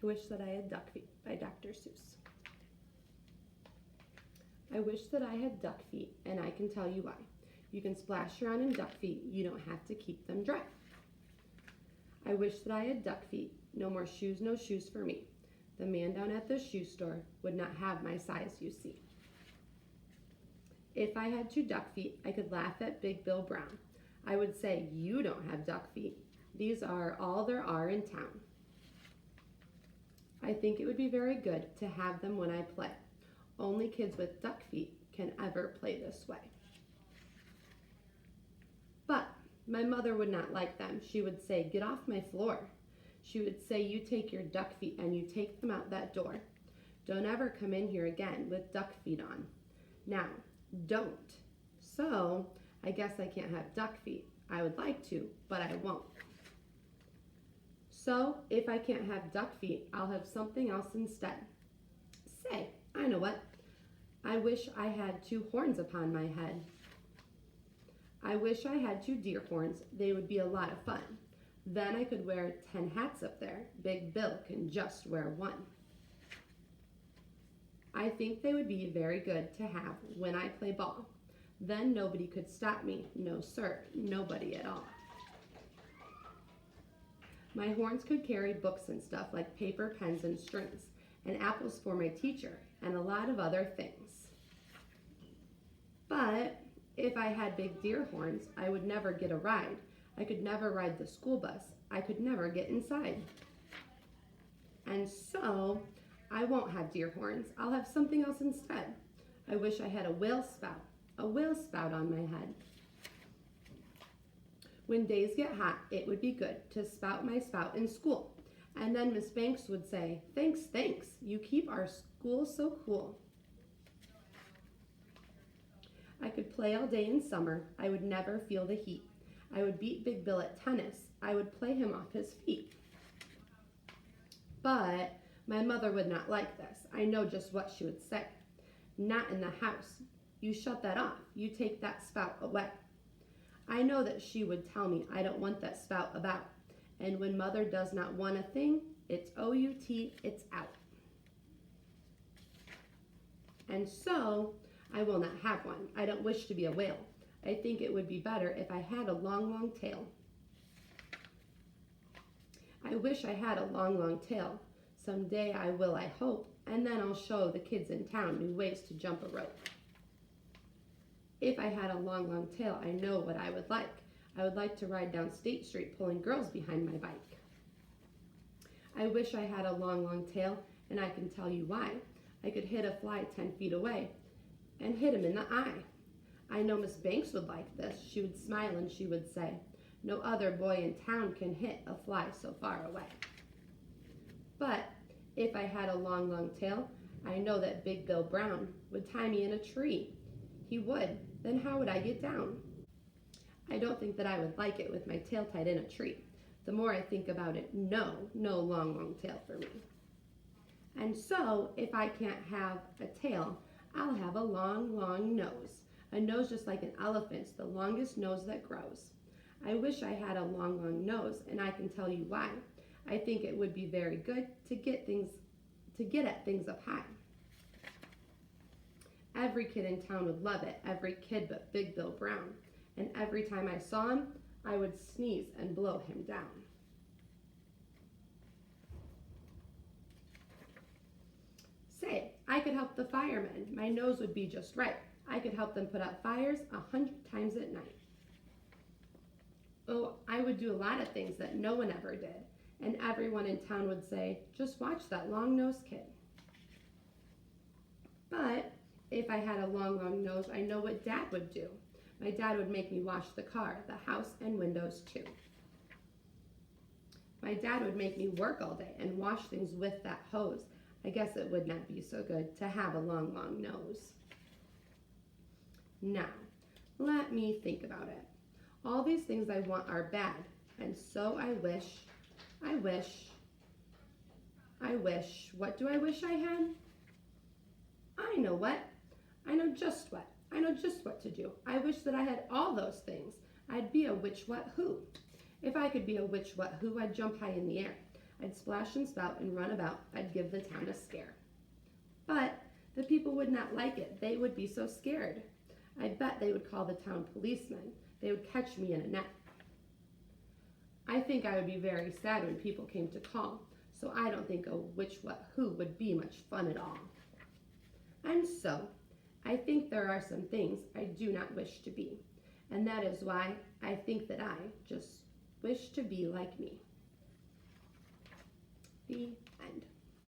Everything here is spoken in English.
I wish that I had duck feet by Dr. Seuss. I wish that I had duck feet, and I can tell you why. You can splash around in duck feet, you don't have to keep them dry. I wish that I had duck feet, no more shoes, no shoes for me. The man down at the shoe store would not have my size, you see. If I had 2 duck feet, I could laugh at Big Bill Brown. I would say, you don't have duck feet. These are all there are in town. I think it would be very good to have them when I play. Only kids with duck feet can ever play this way. But my mother would not like them. She would say, get off my floor. She would say, you take your duck feet and you take them out that door. Don't ever come in here again with duck feet on. Now, don't. So, I guess I can't have duck feet. I would like to, but I won't. So, if I can't have duck feet, I'll have something else instead. Say, I know what. I wish I had 2 horns upon my head. I wish I had 2 deer horns. They would be a lot of fun. Then I could wear 10 hats up there. Big Bill can just wear 1. I think they would be very good to have when I play ball. Then nobody could stop me. No, sir, nobody at all. My horns could carry books and stuff like paper, pens, and strings, and apples for my teacher, and a lot of other things. But if I had big deer horns, I would never get a ride. I could never ride the school bus. I could never get inside. And so, I won't have deer horns. I'll have something else instead. I wish I had a whale spout on my head. When days get hot, it would be good to spout my spout in school. And then Miss Banks would say, thanks, thanks, you keep our school so cool. I could play all day in summer. I would never feel the heat. I would beat Big Bill at tennis. I would play him off his feet. But my mother would not like this. I know just what she would say. Not in the house. You shut that off. You take that spout away. I know that she would tell me I don't want that spout about. And when mother does not want a thing, it's O-U-T, it's out. And so, I will not have one. I don't wish to be a whale. I think it would be better if I had a long, long tail. I wish I had a long, long tail. Someday I will, I hope, and then I'll show the kids in town new ways to jump a rope. If I had a long, long tail, I know what I would like. I would like to ride down State Street pulling girls behind my bike. I wish I had a long, long tail, and I can tell you why. I could hit a fly 10 feet away and hit him in the eye. I know Miss Banks would like this. She would smile and she would say, no other boy in town can hit a fly so far away. But if I had a long, long tail, I know that Big Bill Brown would tie me in a tree. He would. Then how would I get down? I don't think that I would like it with my tail tied in a tree. The more I think about it, no long, long tail for me. And so, if I can't have a tail, I'll have a long, long nose. A nose just like an elephant's, the longest nose that grows. I wish I had a long, long nose, and I can tell you why. I think it would be very good to get at things up high. Every kid in town would love it, every kid but Big Bill Brown. And every time I saw him, I would sneeze and blow him down. Say, I could help the firemen. My nose would be just right. I could help them put out fires 100 times at night. Oh, I would do a lot of things that no one ever did. And everyone in town would say, just watch that long-nosed kid. But if I had a long, long nose, I know what Dad would do. My dad would make me wash the car, the house, and windows too. My dad would make me work all day and wash things with that hose. I guess it would not be so good to have a long, long nose. Now, let me think about it. All these things I want are bad, and so I wish, what do I wish I had? I know what. I know just what. I know just what to do. I wish that I had all those things. I'd be a which, what, who. If I could be a which, what, who, I'd jump high in the air. I'd splash and spout and run about. I'd give the town a scare. But the people would not like it. They would be so scared. I bet they would call the town policeman. They would catch me in a net. I think I would be very sad when people came to call, so I don't think a which, what, who would be much fun at all. And so, I think there are some things I do not wish to be, and that is why I think that I just wish to be like me. The end.